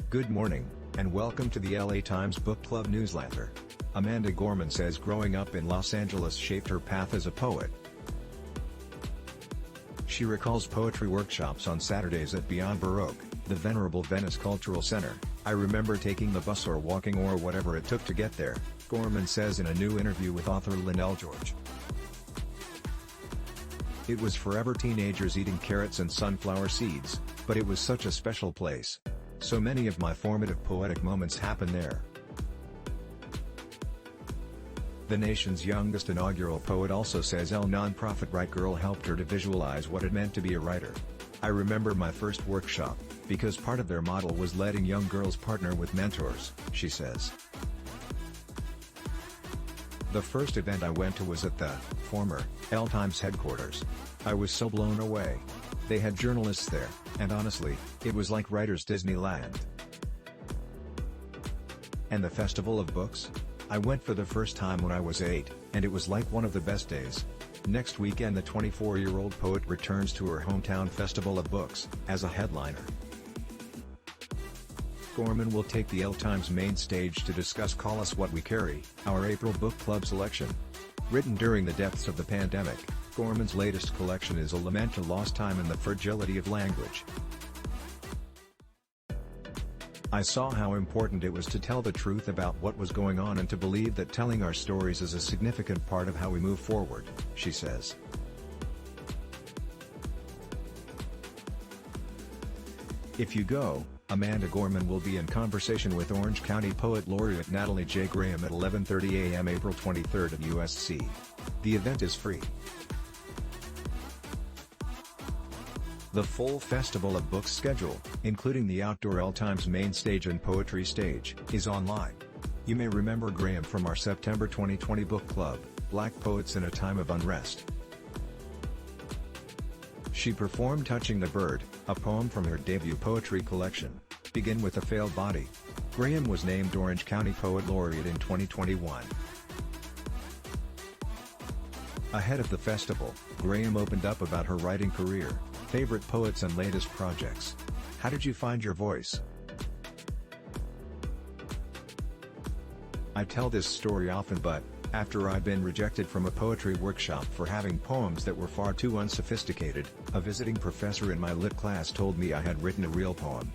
Good morning, and welcome to the LA Times Book Club newsletter. Amanda Gorman says growing up in Los Angeles shaped her path as a poet. She recalls poetry workshops on Saturdays at Beyond Baroque, the venerable Venice Cultural Center. "I remember taking the bus or walking or whatever it took to get there," Gorman says in a new interview with author Lynell George. "It was forever teenagers eating carrots and sunflower seeds, but it was such a special place. So many of my formative poetic moments happened there." The nation's youngest inaugural poet also says nonprofit WriteGirl helped her to visualize what it meant to be a writer. "I remember my first workshop, because part of their model was letting young girls partner with mentors," she says. "The first event I went to was at the former Times headquarters. I was so blown away. They had journalists there, and honestly, it was like Writers Disneyland." "And the Festival of Books? I went for the first time when I was 8, and it was like one of the best days." Next weekend the 24-year-old poet returns to her hometown Festival of Books, as a headliner. Gorman will take the Times main stage to discuss Call Us What We Carry, our April book club selection. Written during the depths of the pandemic, Gorman's latest collection is a lament to lost time and the fragility of language. "I saw how important it was to tell the truth about what was going on and to believe that telling our stories is a significant part of how we move forward," she says. If you go, Amanda Gorman will be in conversation with Orange County Poet Laureate Natalie J. Graham at 11:30 a.m. April 23 at USC. The event is free. The full Festival of Books schedule, including the outdoor Times main stage and poetry stage, is online. You may remember Graham from our September 2020 book club, Black Poets in a Time of Unrest. She performed Touching the Bird, a poem from her debut poetry collection, Begin with a Failed Body. Graham was named Orange County Poet Laureate in 2021. Ahead of the festival, Graham opened up about her writing career, favorite poets and latest projects. "How did you find your voice? I tell this story often, but after I'd been rejected from a poetry workshop for having poems that were far too unsophisticated, a visiting professor in my lit class told me I had written a real poem.